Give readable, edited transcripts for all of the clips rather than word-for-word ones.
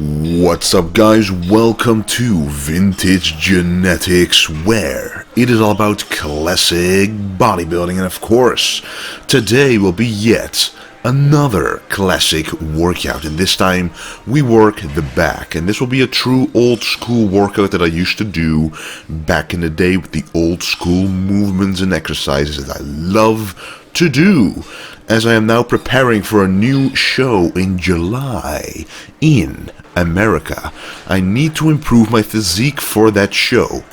What's up guys, welcome to Vintage Genetics, where it is all about classic bodybuilding, and of course, today will be yet another classic workout, and this time we work the back, and this will be a true old school workout that I used to do back in the day with the old school movements and exercises that I love to do, as I am now preparing for a new show in July in America. I need to improve my physique for that show,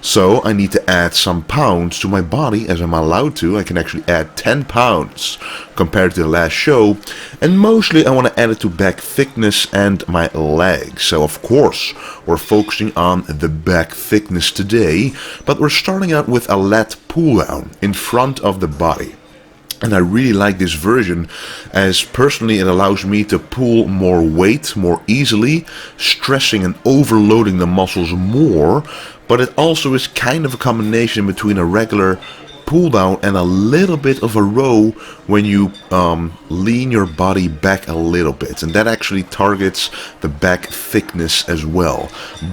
so I need to add some pounds to my body, as I'm allowed to. I can actually add 10 pounds compared to the last show, and mostly I want to add it to back thickness and my legs. So of course we're focusing on the back thickness today, but we're starting out with a lat pull-down in front of the body. And I really like this version, as personally it allows me to pull more weight more easily, stressing and overloading the muscles more, but it also is kind of a combination between a regular pull down and a little bit of a row when you lean your body back a little bit, and that actually targets the back thickness as well.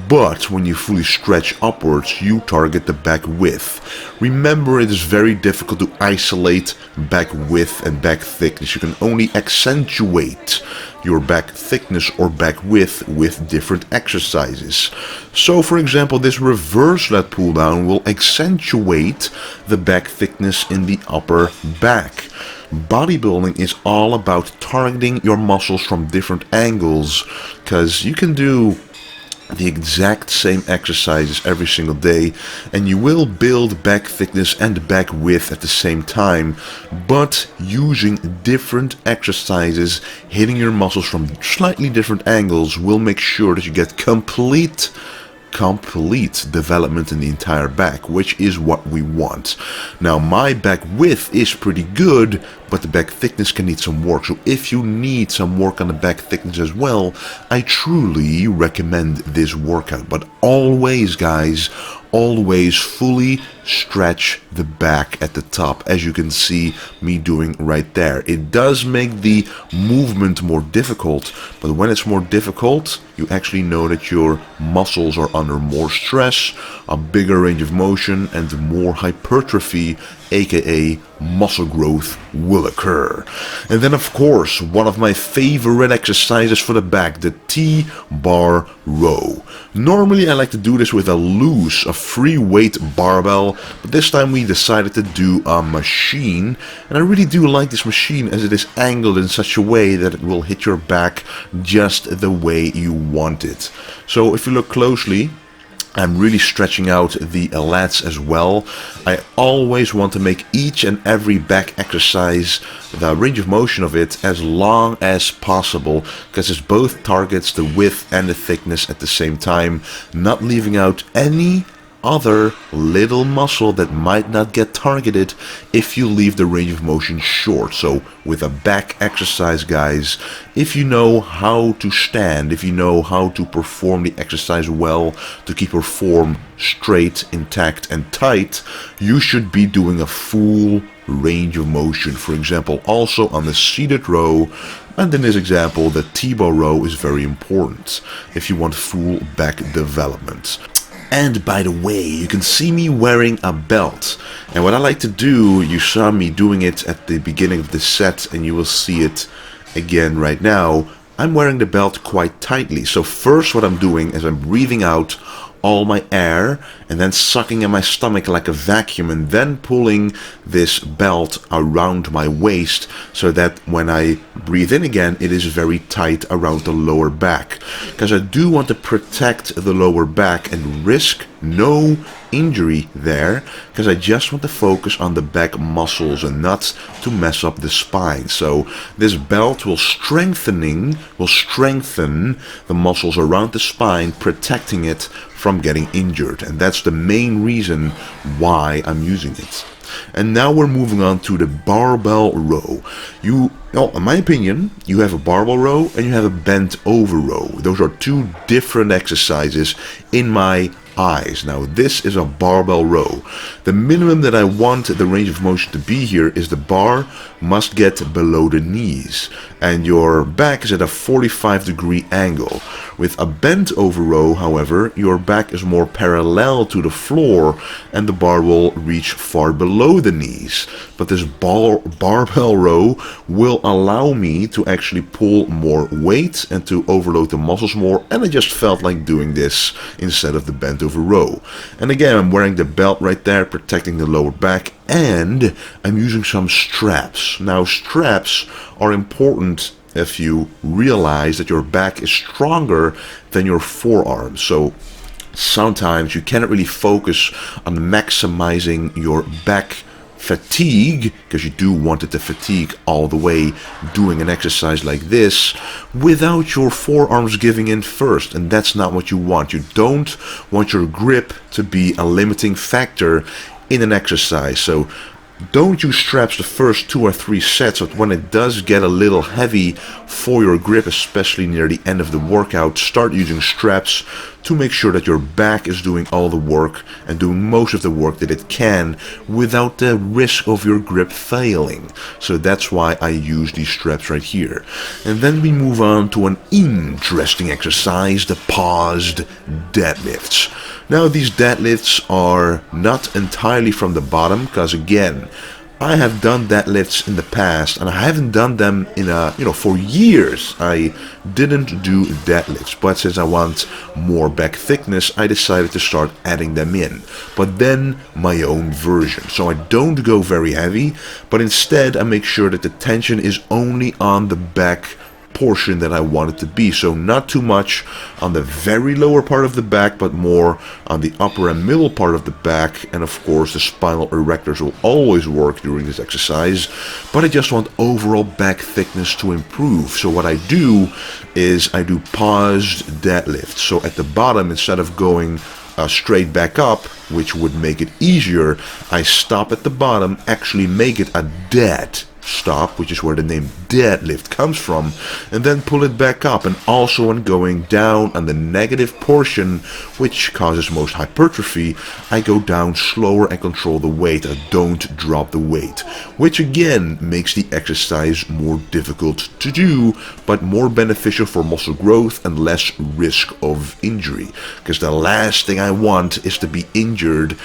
But when you fully stretch upwards, you target the back width. Remember, it is very difficult to isolate back width and back thickness. You can only accentuate your back thickness or back width with different exercises. So for example, this reverse lat pull down will accentuate the back thickness in the upper back. Bodybuilding is all about targeting your muscles from different angles, because you can do the exact same exercises every single day and you will build back thickness and back width at the same time, but using different exercises, hitting your muscles from slightly different angles, will make sure that you get complete development in the entire back, which is what we want. Now my back width is pretty good, but the back thickness can need some work. So if you need some work on the back thickness as well, I truly recommend this workout. But always guys, always fully stretch the back at the top, as you can see me doing right there. It does make the movement more difficult, but when it's more difficult, you actually know that your muscles are under more stress, a bigger range of motion, and more hypertrophy, aka muscle growth, will occur. And then of course, one of my favorite exercises for the back, the T-bar row. Normally I like to do this with a free weight barbell, but this time we decided to do a machine, and I really do like this machine as it is angled in such a way that it will hit your back just the way you want it. So if you look closely, I'm really stretching out the lats as well. I always want to make each and every back exercise, the range of motion of it, as long as possible, because it both targets the width and the thickness at the same time, not leaving out any other little muscle that might not get targeted if you leave the range of motion short. So with a back exercise guys, if you know how to stand, if you know how to perform the exercise well to keep your form straight, intact and tight, you should be doing a full range of motion. For example, also on the seated row, and in this example the T-bar row is very important if you want full back development. And by the way, you can see me wearing a belt, and what I like to do, you saw me doing it at the beginning of the set and you will see it again right now, I'm wearing the belt quite tightly. So first what I'm doing is I'm breathing out all my air and then sucking in my stomach like a vacuum, and then pulling this belt around my waist so that when I breathe in again, it is very tight around the lower back, because I do want to protect the lower back and risk no injury there, because I just want to focus on the back muscles and not to mess up the spine. So this belt will strengthen the muscles around the spine, protecting it from getting injured, and that's the main reason why I'm using it. And now we're moving on to the barbell row. In my opinion, you have a barbell row and you have a bent over row. Those are two different exercises in my eyes. Now this is a barbell row. The minimum that I want the range of motion to be here is the bar must get below the knees, and your back is at a 45-degree angle. With a bent over row, however, your back is more parallel to the floor and the bar will reach far below the knees. But this barbell row will allow me to actually pull more weight and to overload the muscles more, and I just felt like doing this instead of the bent over row. And again, I'm wearing the belt right there, protecting the lower back, and I'm using some straps. Now, straps are important if you realize that your back is stronger than your forearm. So sometimes you cannot really focus on maximizing your back fatigue, because you do want it to fatigue all the way doing an exercise like this, without your forearms giving in first, and that's not what you want. You don't want your grip to be a limiting factor in an exercise. So don't use straps the first 2 or 3 sets, but when it does get a little heavy for your grip, especially near the end of the workout, start using straps to make sure that your back is doing all the work and doing most of the work that it can without the risk of your grip failing. So that's why I use these straps right here. And then we move on to an interesting exercise, the paused deadlifts. Now, these deadlifts are not entirely from the bottom, because again, I have done deadlifts in the past, and I haven't done them in for years. I didn't do deadlifts, but since I want more back thickness, I decided to start adding them in. But then my own version. So I don't go very heavy, but instead I make sure that the tension is only on the back portion that I want it to be. So not too much on the very lower part of the back, but more on the upper and middle part of the back. And of course the spinal erectors will always work during this exercise, but I just want overall back thickness to improve. So what I do is I do paused deadlifts. So at the bottom, instead of going straight back up, which would make it easier, I stop at the bottom, actually make it a dead stop, which is where the name deadlift comes from, and then pull it back up. And also when going down on the negative portion, which causes most hypertrophy, I go down slower and control the weight. I don't drop the weight, which again makes the exercise more difficult to do, but more beneficial for muscle growth and less risk of injury, because the last thing I want is to be injured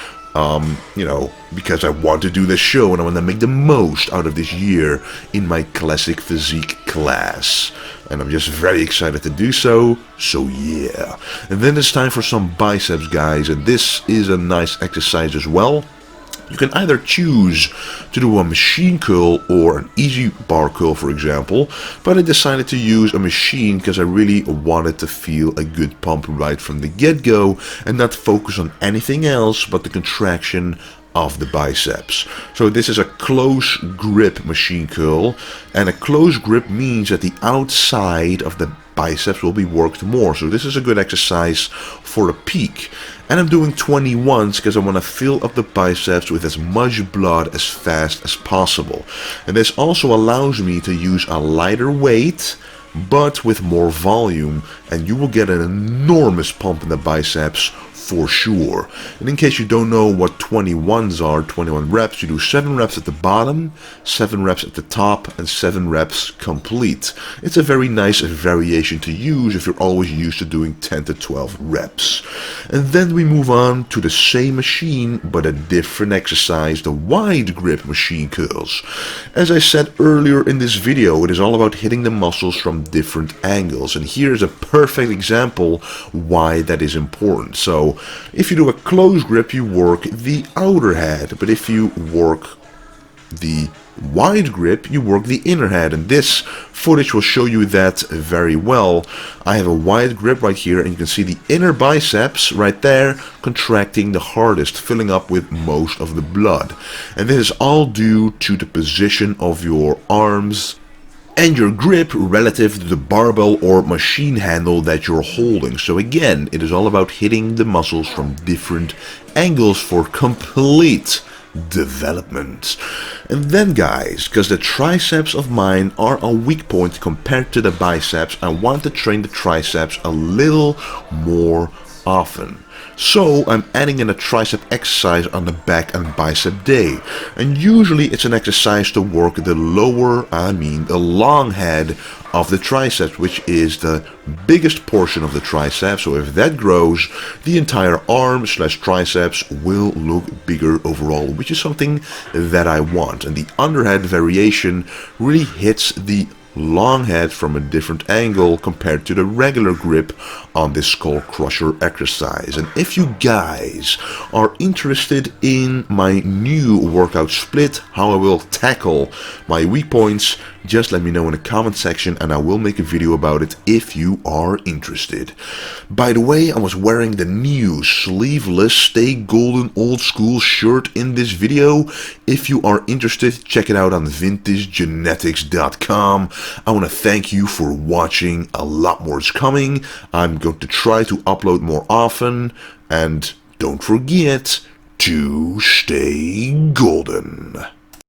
because I want to do this show and I want to make the most out of this year in my classic physique class. And I'm just very excited to do so. So yeah. And then it's time for some biceps, guys. And this is a nice exercise as well. You can either choose to do a machine curl or an easy bar curl, for example, but I decided to use a machine because I really wanted to feel a good pump right from the get-go and not focus on anything else but the contraction of the biceps. So this is a close grip machine curl, and a close grip means that the outside of the biceps will be worked more. So this is a good exercise for a peak. And I'm doing 21s because I want to fill up the biceps with as much blood as fast as possible. And this also allows me to use a lighter weight but with more volume, and you will get an enormous pump in the biceps for sure. And in case you don't know what 21s are, 21 reps, you do 7 reps at the bottom, 7 reps at the top, and 7 reps complete. It's a very nice variation to use if you're always used to doing 10 to 12 reps. And then we move on to the same machine but a different exercise, the wide grip machine curls. As I said earlier in this video, it is all about hitting the muscles from different angles, and here's a perfect example why that is important. So if you do a close grip, you work the outer head, but if you work the wide grip, you work the inner head, and this footage will show you that very well. I have a wide grip right here, and you can see the inner biceps right there contracting the hardest, filling up with most of the blood. And this is all due to the position of your arms and your grip relative to the barbell or machine handle that you're holding. So again, it is all about hitting the muscles from different angles for complete development. And then guys, because the triceps of mine are a weak point compared to the biceps, I want to train the triceps a little more often. So I'm adding in a tricep exercise on the back and bicep day, and usually it's an exercise to work the the long head of the triceps, which is the biggest portion of the tricep. So if that grows, the entire arm slash triceps will look bigger overall, which is something that I want. And the underhead variation really hits the long head from a different angle compared to the regular grip on this skull crusher exercise. And if you guys are interested in my new workout split, how I will tackle my weak points, just let me know in the comment section and I will make a video about it if you are interested. By the way, I was wearing the new sleeveless Stay Golden Old School shirt in this video. If you are interested, check it out on vintagegenetics.com. I want to thank you for watching. A lot more is coming. I'm going to try to upload more often, and don't forget to stay golden.